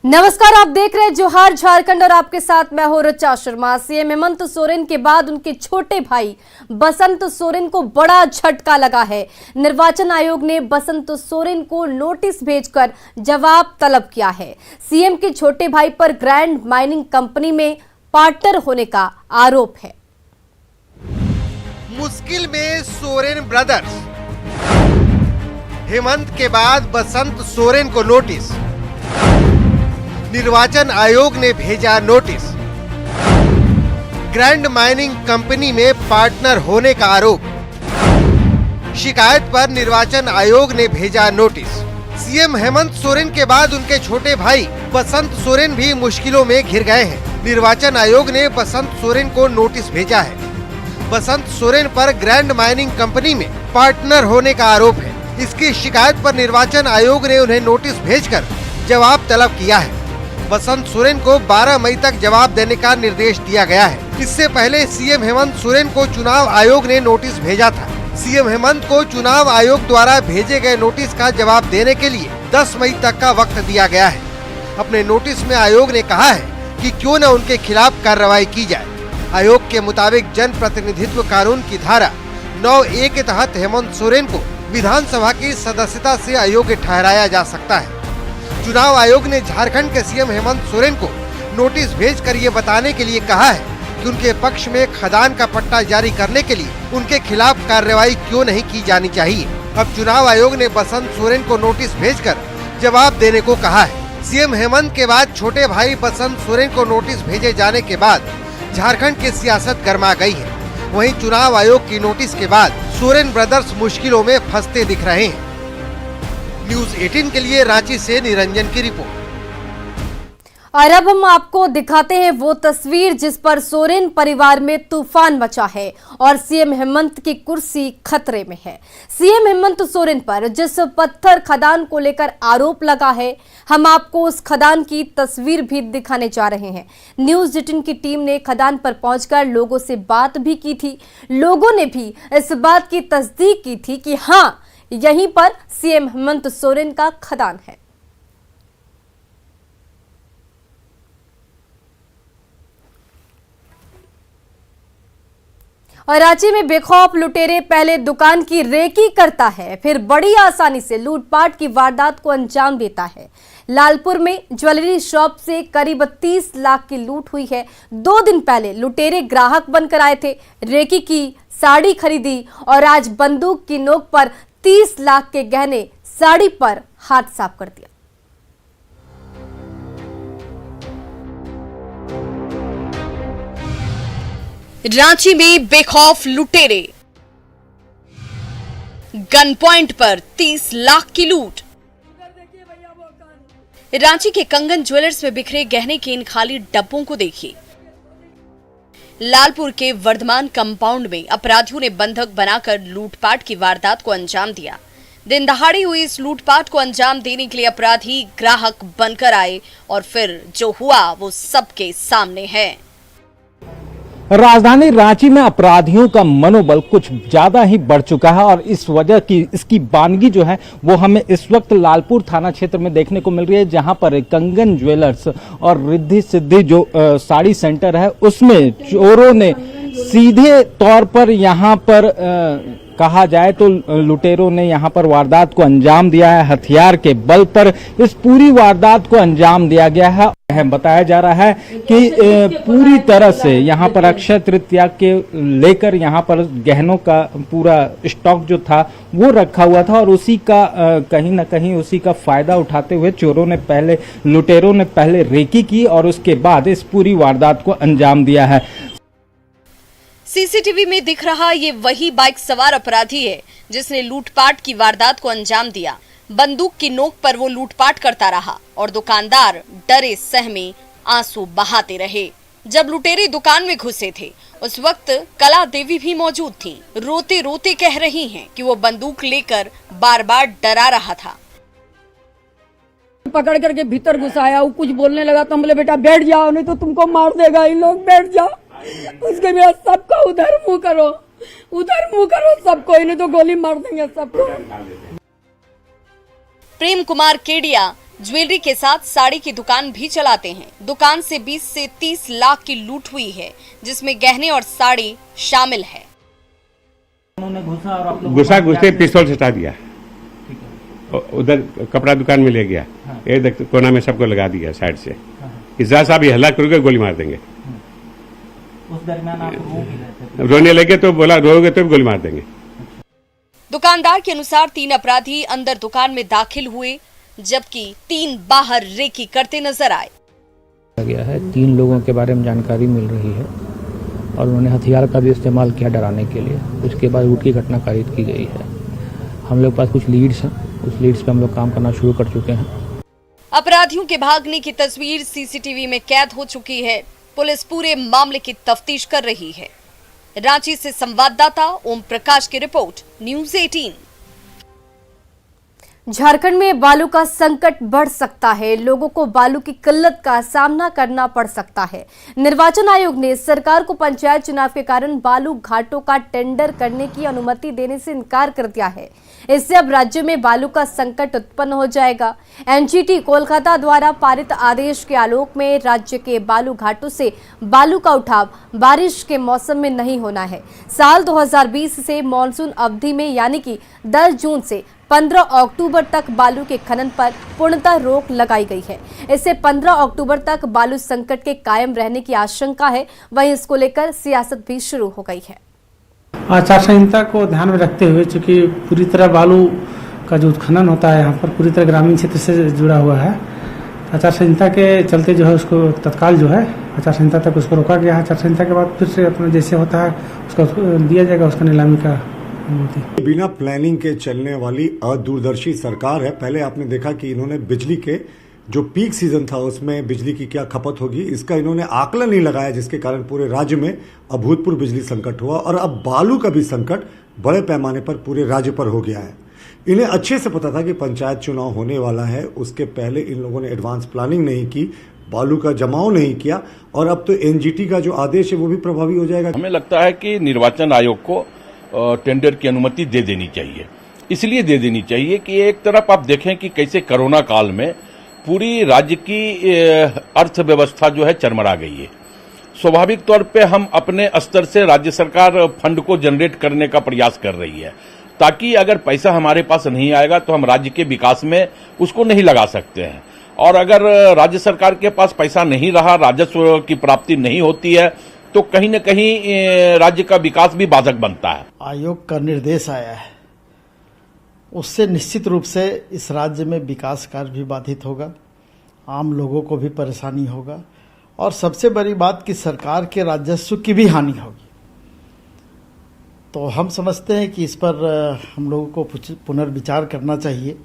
नमस्कार, आप देख रहे हैं जोहार झारखंड और आपके साथ मैं हूं ऋचा शर्मा। सीएम हेमंत सोरेन के बाद उनके छोटे भाई बसंत सोरेन को बड़ा झटका लगा है। निर्वाचन आयोग ने बसंत सोरेन को नोटिस भेजकर जवाब तलब किया है। सीएम के छोटे भाई पर ग्रैंड माइनिंग कंपनी में पार्टनर होने का आरोप है। मुश्किल में सोरेन ब्रदर्स, हेमंत के बाद बसंत सोरेन को नोटिस, निर्वाचन आयोग ने भेजा नोटिस, ग्रैंड माइनिंग कंपनी में पार्टनर होने का आरोप, शिकायत पर निर्वाचन आयोग ने भेजा नोटिस। सीएम हेमंत सोरेन के बाद उनके छोटे भाई बसंत सोरेन भी मुश्किलों में घिर गए हैं। निर्वाचन आयोग ने बसंत सोरेन को नोटिस भेजा है। बसंत सोरेन पर ग्रैंड माइनिंग कंपनी में पार्टनर होने का आरोप है। इसकी शिकायत पर निर्वाचन आयोग ने उन्हें नोटिस भेजकर जवाब तलब किया है। बसंत सोरेन को 12 मई तक जवाब देने का निर्देश दिया गया है। इससे पहले सीएम हेमंत सोरेन को चुनाव आयोग ने नोटिस भेजा था। सीएम हेमंत को चुनाव आयोग द्वारा भेजे गए नोटिस का जवाब देने के लिए 10 मई तक का वक्त दिया गया है। अपने नोटिस में आयोग ने कहा है कि क्यों न उनके खिलाफ कार्रवाई की जाए। आयोग के मुताबिक जन प्रतिनिधित्व कानून की धारा 9A के तहत हेमंत सोरेन को विधानसभा की सदस्यता से अयोग्य ठहराया जा सकता है। चुनाव आयोग ने झारखंड के सीएम हेमंत सोरेन को नोटिस भेजकर ये बताने के लिए कहा है कि उनके पक्ष में खदान का पट्टा जारी करने के लिए उनके खिलाफ कार्रवाई क्यों नहीं की जानी चाहिए। अब चुनाव आयोग ने बसंत सोरेन को नोटिस भेजकर जवाब देने को कहा है। सीएम हेमंत के बाद छोटे भाई बसंत सोरेन को नोटिस भेजे जाने के बाद झारखंड की सियासत गर्मा गई है। वहीं चुनाव आयोग की नोटिस के बाद सोरेन ब्रदर्स मुश्किलों में फंसते दिख रहे हैं। न्यूज़ 18 के लिए रांची से निरंजन की रिपोर्ट। और अब हम आपको दिखाते हैं वो तस्वीर जिस पर सोरेन परिवार में तूफान मचा है और सीएम हेमंत की कुर्सी खतरे में है। सीएम हेमंत सोरेन पर जिस पत्थर खदान को लेकर आरोप लगा है, हम आपको उस खदान की तस्वीर भी दिखाने जा रहे हैं। न्यूज़ 18 की टीम ने खदान पर पहुंचकर लोगों से बात भी की थी। लोगों ने भी इस बात की तस्दीक की थी कि हाँ, यहीं पर सीएम हेमंत सोरेन का खदान है। और रांची में बेखौफ लुटेरे पहले दुकान की रेकी करता है, फिर बड़ी आसानी से लूटपाट की वारदात को अंजाम देता है। लालपुर में ज्वेलरी शॉप से करीब 30 लाख की लूट हुई है। 2 दिन पहले लुटेरे ग्राहक बनकर आए थे, रेकी की, साड़ी खरीदी और आज बंदूक की नोक पर 30 लाख के गहने साड़ी पर हाथ साफ कर दिया। रांची में बेखौफ लुटेरे, गन पॉइंट पर 30 लाख की लूट। रांची के कंगन ज्वेलर्स में बिखरे गहने के इन खाली डब्बों को देखिए। लालपुर के वर्धमान कंपाउंड में अपराधियों ने बंधक बनाकर लूटपाट की वारदात को अंजाम दिया। दिन दहाड़े हुई इस लूटपाट को अंजाम देने के लिए अपराधी ग्राहक बनकर आए और फिर जो हुआ वो सबके सामने है। राजधानी रांची में अपराधियों का मनोबल कुछ ज्यादा ही बढ़ चुका है और इस वजह की इसकी वानगी जो है वो हमें इस वक्त लालपुर थाना क्षेत्र में देखने को मिल रही है, जहां पर कंगन ज्वेलर्स और रिद्धि सिद्धि जो साड़ी सेंटर है उसमें चोरों ने सीधे तौर पर यहां पर कहा जाए तो लुटेरों ने यहां पर वारदात को अंजाम दिया है। हथियार के बल पर इस पूरी वारदात को अंजाम दिया गया है। बताया जा रहा है कि पूरी तरह से यहां पर अक्षय तृतीया के लेकर यहां पर गहनों का पूरा स्टॉक जो था वो रखा हुआ था और उसी का कहीं ना कहीं उसी का फायदा उठाते हुए लुटेरों ने पहले रेकी की और उसके बाद इस पूरी वारदात को अंजाम दिया है। सीसीटीवी में दिख रहा ये वही बाइक सवार अपराधी है जिसने लूटपाट की वारदात को अंजाम दिया। बंदूक की नोक पर वो लूटपाट करता रहा और दुकानदार डरे सहमे आंसू बहाते रहे। जब लुटेरे दुकान में घुसे थे उस वक्त कला देवी भी मौजूद थी। रोते रोते कह रही हैं कि वो बंदूक लेकर बार बार डरा रहा था। पकड़ करके भीतर घुसाया, वो कुछ बोलने लगा तो हम बोले बेटा बैठ जाओ नहीं तो तुमको मार देगा इन लोग, बैठ जाओ। उसके बाद सबको उधर मुंह करो सबको, इन्हें तो गोली मार देंगे सबको। प्रेम कुमार केडिया ज्वेलरी के साथ साड़ी की दुकान भी चलाते हैं। दुकान से 20 से 30 लाख की लूट हुई है, जिसमें गहने और साड़ी शामिल है। घुसा के पिस्तौल से हटा दिया, उधर कपड़ा दुकान में ले गया, एक कोना में सबको लगा दिया साइड से, इज्जा साहब ये हल्ला करोगे गोली मार देंगे। उस दरमियान आप रोने लगे तो बोला रोगे तो गोली मार देंगे। दुकानदार के अनुसार 3 अपराधी अंदर दुकान में दाखिल हुए, जबकि 3 बाहर रेकी करते नजर आए। गया है 3 लोगों के बारे में जानकारी मिल रही है और उन्होंने हथियार का भी इस्तेमाल किया डराने के लिए। उसके बाद लूट की घटना कारित की गई है। हम लोग पास कुछ लीड्स हैं, उस लीड्स पे हम लोग काम करना शुरू कर चुके हैं। अपराधियों के भागने की तस्वीर सीसीटीवी में कैद हो चुकी है। पुलिस पूरे मामले की तफ्तीश कर रही है। रांची से संवाददाता ओम प्रकाश की रिपोर्ट, न्यूज़ 18। झारखंड में बालू का संकट बढ़ सकता है। लोगों को बालू की किल्लत का सामना करना पड़ सकता है। निर्वाचन आयोग ने सरकार को पंचायत चुनाव के कारण बालू घाटों का टेंडर करने की अनुमति देने से इनकार कर दिया है। इससे अब राज्य में बालू का संकट उत्पन्न हो जाएगा। एनजीटी कोलकाता द्वारा पारित आदेश के आलोक में राज्य के बालू घाटों से बालू का उठाव बारिश के मौसम में नहीं होना है। साल 2020 से मॉनसून अवधि में यानी कि 10 जून से 15 अक्टूबर तक बालू के खनन पर पूर्णतः रोक लगाई गई है। इससे 15 अक्टूबर तक बालू संकट के कायम रहने की आशंका है। वहीं इसको लेकर सियासत भी शुरू हो गई है। आचार संहिता को ध्यान में रखते हुए, चूंकि पूरी तरह बालू का जो उत्खनन होता है यहाँ पर पूरी तरह ग्रामीण क्षेत्र से जुड़ा हुआ है, आचार संहिता के चलते जो है उसको तत्काल जो है आचार संहिता तक उसको रोका गया है। आचार संहिता के बाद फिर से अपना जैसे होता है उसको दिया जाएगा उसका नीलामी का अनुमति। बिना प्लानिंग के चलने वाली अदूरदर्शी सरकार है। पहले आपने देखा कि इन्होंने बिजली के जो पीक सीजन था उसमें बिजली की क्या खपत होगी इसका इन्होंने आकलन नहीं लगाया, जिसके कारण पूरे राज्य में अभूतपूर्व बिजली संकट हुआ और अब बालू का भी संकट बड़े पैमाने पर पूरे राज्य पर हो गया है। इन्हें अच्छे से पता था कि पंचायत चुनाव होने वाला है, उसके पहले इन लोगों ने एडवांस प्लानिंग नहीं की, बालू का जमाव नहीं किया और अब तो एनजीटी का जो आदेश है वो भी प्रभावी हो जाएगा। हमें लगता है कि निर्वाचन आयोग को टेंडर की अनुमति दे देनी चाहिए। इसलिए दे देनी चाहिए कि एक तरफ आप देखें कि कैसे कोरोना काल में पूरी राज्य की अर्थव्यवस्था जो है चरमरा गई है। स्वाभाविक तौर पे हम अपने स्तर से राज्य सरकार फंड को जनरेट करने का प्रयास कर रही है, ताकि अगर पैसा हमारे पास नहीं आएगा तो हम राज्य के विकास में उसको नहीं लगा सकते हैं। और अगर राज्य सरकार के पास पैसा नहीं रहा, राजस्व की प्राप्ति नहीं होती है, तो कहीं न कहीं राज्य का विकास भी बाधक बनता है। आयोग का निर्देश आया है, उससे निश्चित रूप से इस राज्य में विकास कार्य भी बाधित होगा, आम लोगों को भी परेशानी होगा और सबसे बड़ी बात कि सरकार के राजस्व की भी हानि होगी। तो हम समझते हैं कि इस पर हम लोगों को पुनर्विचार करना चाहिए।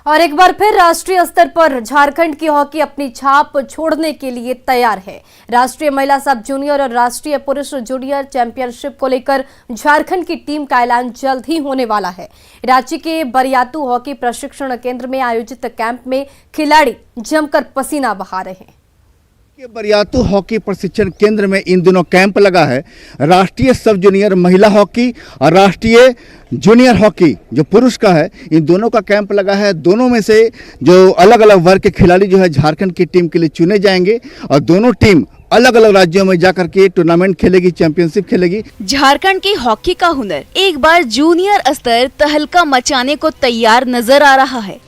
और एक बार फिर राष्ट्रीय स्तर पर झारखंड की हॉकी अपनी छाप छोड़ने के लिए तैयार है। राष्ट्रीय महिला सब जूनियर और राष्ट्रीय पुरुष जूनियर चैंपियनशिप को लेकर झारखंड की टीम का ऐलान जल्द ही होने वाला है। रांची के बरियातू हॉकी प्रशिक्षण केंद्र में आयोजित कैंप में खिलाड़ी जमकर पसीना बहा रहे हैं। बरियातू हॉकी प्रशिक्षण केंद्र में इन दिनों कैंप लगा है। राष्ट्रीय सब जूनियर महिला हॉकी और राष्ट्रीय जूनियर हॉकी जो पुरुष का है, इन दोनों का कैंप लगा है। दोनों में से जो अलग अलग वर्ग के खिलाड़ी जो है झारखंड की टीम के लिए चुने जाएंगे और दोनों टीम अलग अलग राज्यों में जाकर के टूर्नामेंट खेलेगी, चैंपियनशिप खेलेगी। झारखंड की हॉकी का हुनर एक बार जूनियर स्तर तहलका मचाने को तैयार नजर आ रहा है।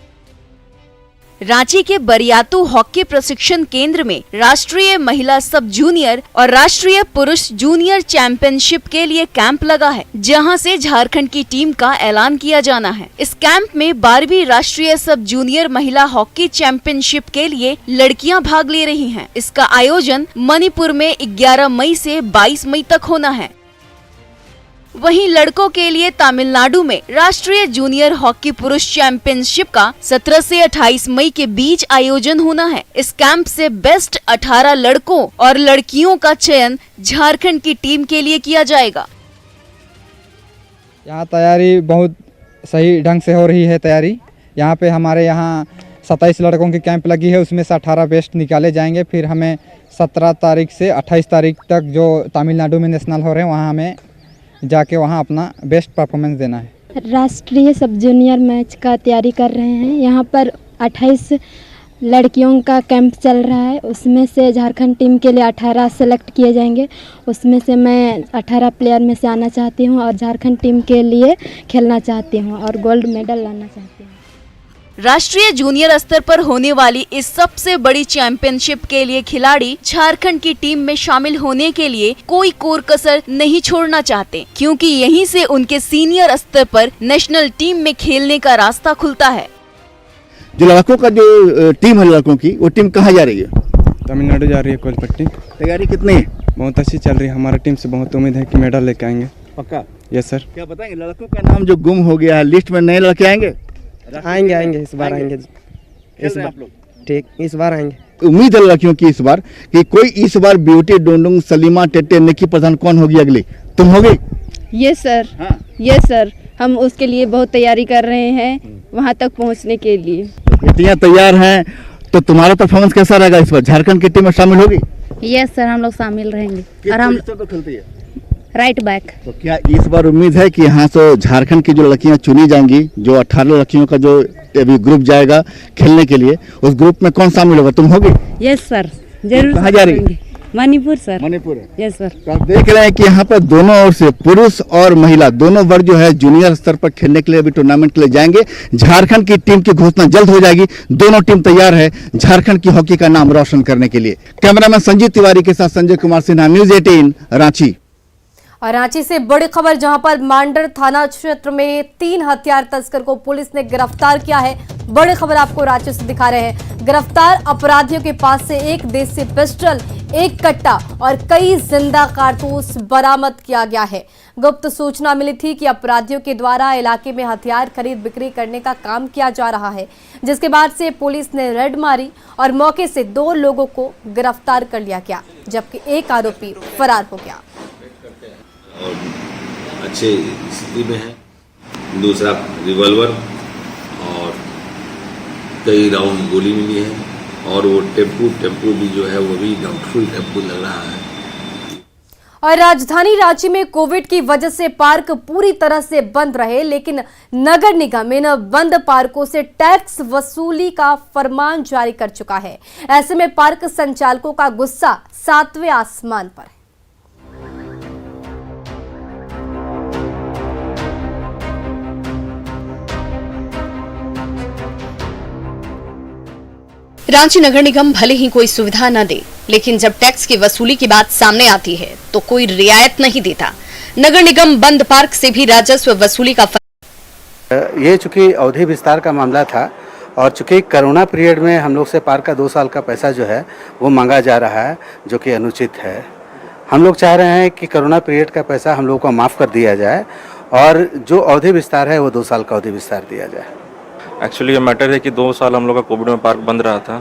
रांची के बरियातू हॉकी प्रशिक्षण केंद्र में राष्ट्रीय महिला सब जूनियर और राष्ट्रीय पुरुष जूनियर चैंपियनशिप के लिए कैंप लगा है, जहां से झारखंड की टीम का ऐलान किया जाना है। इस कैंप में 12वीं राष्ट्रीय सब जूनियर महिला हॉकी चैंपियनशिप के लिए लड़कियां भाग ले रही हैं। इसका आयोजन मणिपुर में 11 मई से 22 मई तक होना है। वहीं लड़कों के लिए तमिलनाडु में राष्ट्रीय जूनियर हॉकी पुरुष चैंपियनशिप का 17 से 28 मई के बीच आयोजन होना है। इस कैंप से बेस्ट 18 लड़कों और लड़कियों का चयन झारखंड की टीम के लिए किया जाएगा। यहाँ तैयारी बहुत सही ढंग से हो रही है। तैयारी यहाँ पे हमारे यहाँ 27 लड़कों की कैंप लगी है, उसमें से 18 बेस्ट निकाले जाएंगे। फिर हमें 17 तारीख से 28 तारीख तक जो तमिलनाडु में नेशनल हो रहे हैं वहाँ हमें जाके वहाँ अपना बेस्ट परफॉर्मेंस देना है। राष्ट्रीय सब जूनियर मैच का तैयारी कर रहे हैं। यहाँ पर 28 लड़कियों का कैंप चल रहा है। उसमें से झारखंड टीम के लिए 18 सेलेक्ट किए जाएंगे। उसमें से मैं 18 प्लेयर में से आना चाहती हूँ और झारखंड टीम के लिए खेलना चाहती हूँ और गोल्ड मेडल लाना चाहती हूँ। राष्ट्रीय जूनियर स्तर पर होने वाली इस सबसे बड़ी चैंपियनशिप के लिए खिलाड़ी झारखंड की टीम में शामिल होने के लिए कोई कोर कसर नहीं छोड़ना चाहते, क्योंकि यहीं से उनके सीनियर स्तर पर नेशनल टीम में खेलने का रास्ता खुलता है। जो लड़कों का जो टीम है लड़कों की, वो टीम कहाँ जा रही है? तमिलनाडु जा रही है कोलपट्टी। तैयारी कितनी है? बहुत अच्छी चल रही है। हमारी टीम से बहुत उम्मीद है कि मेडल लेके आएंगे। पक्का? Yes sir. क्या बताएंगे, लड़कों का नाम जो गुम हो गया है लिस्ट में, नए लड़के आएंगे? आएंगे इस बार आएंगे इस बार। ठीक, इस बार आएंगे। उम्मीद है लड़कियों की इस बार कि कोई इस बार ब्यूटी डोंडुंग, सलीमा, टेटे, निकी प्रधान कौन होगी अगली? तुम होगी? Yes sir. हाँ। यस सर, हम उसके लिए बहुत तैयारी कर रहे हैं वहां तक पहुंचने के लिए। बेटियां तैयार हैं तो तुम्हारा परफॉर्मेंस कैसा रहेगा इस बार? झारखंड की टीम में शामिल होगी? यस सर, हम लोग शामिल रहेंगे। और हम तो खेलती है राइट बैक। तो क्या इस बार उम्मीद है कि यहाँ से झारखंड की जो लड़कियां चुनी जाएंगी, जो 18 लड़कियों का जो अभी ग्रुप जाएगा खेलने के लिए, उस ग्रुप में कौन शामिल होगा? तुम होगी? यस सर, जरूर। कहाँ जा रही? मणिपुर सर। मणिपुर है? Yes sir. तो आप देख रहे हैं कि यहाँ पर दोनों ओर से पुरुष और महिला दोनों वर्ग जो है जूनियर स्तर पर खेलने के लिए अभी टूर्नामेंट के लिए जाएंगे। झारखंड की टीम की घोषणा जल्द हो जाएगी। दोनों टीम तैयार है झारखंड की हॉकी का नाम रोशन करने के लिए। कैमरामैन संजीव तिवारी के साथ संजय कुमार सिन्हा, न्यूज 18 रांची। और रांची से बड़ी खबर, जहां पर मांडर थाना क्षेत्र में 3 हथियार तस्कर को पुलिस ने गिरफ्तार किया है। बड़ी खबर आपको रांची से दिखा रहे हैं। गिरफ्तार अपराधियों के पास से एक देसी पिस्टल, एक कट्टा और कई जिंदा कारतूस बरामद किया गया है। गुप्त सूचना मिली थी कि अपराधियों के द्वारा इलाके में हथियार खरीद बिक्री करने का काम किया जा रहा है, जिसके बाद से पुलिस ने रेड मारी और मौके से 2 लोगों को गिरफ्तार कर लिया गया, जबकि एक आरोपी फरार हो गया। और अच्छे स्थिति में है। दूसरा रिवॉल्वर और कई राउंड गोली मिली है और वो टेम्पू भी जो है वो भी डाउटफुल टेम्पू लग रहा है। और राजधानी रांची में कोविड की वजह से पार्क पूरी तरह से बंद रहे, लेकिन नगर निगम इन बंद पार्कों से टैक्स वसूली का फरमान जारी कर चुका है। ऐसे में पार्क संचालकों का गुस्सा 7वें आसमान पर है। रांची नगर निगम भले ही कोई सुविधा न दे, लेकिन जब टैक्स की वसूली की बात सामने आती है तो कोई रियायत नहीं देता। नगर निगम बंद पार्क से भी राजस्व वसूली का ये चूंकि अवधि विस्तार का मामला था और चूंकि कोरोना पीरियड में हम लोग से पार्क का 2 साल का पैसा जो है वो मांगा जा रहा है, जो कि अनुचित है। हम लोग चाह रहे हैं कि कोरोना पीरियड का पैसा हम लोग को माफ़ कर दिया जाए और जो अवधि विस्तार है वो 2 साल का अवधि विस्तार दिया जाए। एक्चुअली ये मैटर है कि 2 साल हम लोग का कोविड में पार्क बंद रहा था,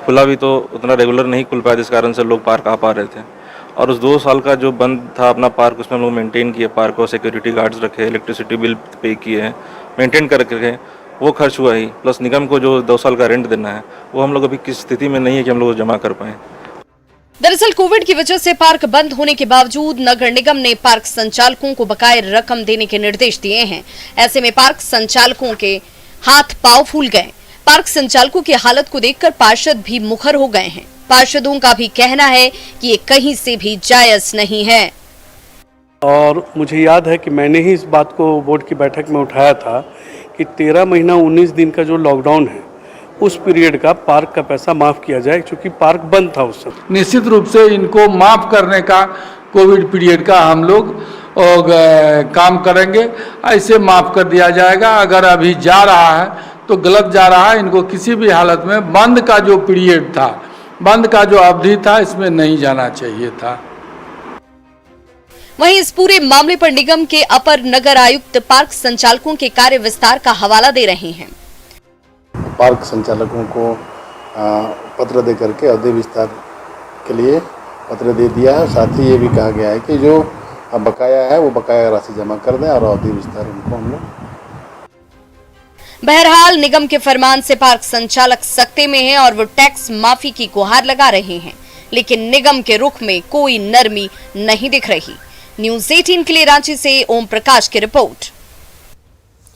खुला भी तो उतना रेगुलर नहीं खुल पाया, जिस कारण से लोग पार्क आ पा रहे थे। और उस 2 साल का जो बंद था अपना पार्क, उसमें हम लोग मेंटेन किए पार्क को, सिक्योरिटी गार्ड्स रखे, इलेक्ट्रिसिटी बिल पे किए, मेंटेन करके वो खर्च हुआ ही, प्लस निगम को जो 2 साल का रेंट देना है वो हम लोग अभी किस स्थिति में नहीं है कि हम लोग जमा कर पाएँ। दरअसल कोविड की वजह से पार्क बंद होने के बावजूद नगर निगम ने पार्क संचालकों को बकाया रकम देने के निर्देश दिए हैं। ऐसे में पार्क संचालकों के हाथ पांव फूल गए। पार्क संचालकों की हालत को देखकर पार्षद भी मुखर हो गए हैं। पार्षदों का भी कहना है कि ये कहीं से भी जायज नहीं है। और मुझे याद है कि मैंने ही इस बात को बोर्ड की बैठक में उठाया था कि 13 महीना 19 दिन का जो लॉकडाउन है उस पीरियड का पार्क का पैसा माफ किया जाए, क्योंकि पार्क बंद था उस समय। निश्चित रूप से इनको माफ करने का कोविड पीरियड का हम लोग काम करेंगे, ऐसे माफ कर दिया जाएगा। अगर अभी जा रहा है तो गलत जा रहा है, इनको किसी भी हालत में बंद का जो पीरियड था, बंद का जो अवधि था, इसमें नहीं जाना चाहिए था। वहीं इस पूरे मामले पर निगम के अपर नगर आयुक्त पार्क संचालकों के कार्य विस्तार का हवाला दे रहे हैं। पार्क संचालकों को पत्र दे करके अवधि विस्तार के लिए पत्र दे दिया है। साथ ही ये भी कहा गया है कि जो बकाया है वो बकाया राशि जमा कर दें और अवधि विस्तार उनको हम लोग। बहरहाल निगम के फरमान से पार्क संचालक सकते में हैं और वो टैक्स माफी की गुहार लगा रहे हैं, लेकिन निगम के रुख में कोई नरमी नहीं दिख रही। न्यूज़ 18 के लिए रांची से ओम प्रकाश की रिपोर्ट।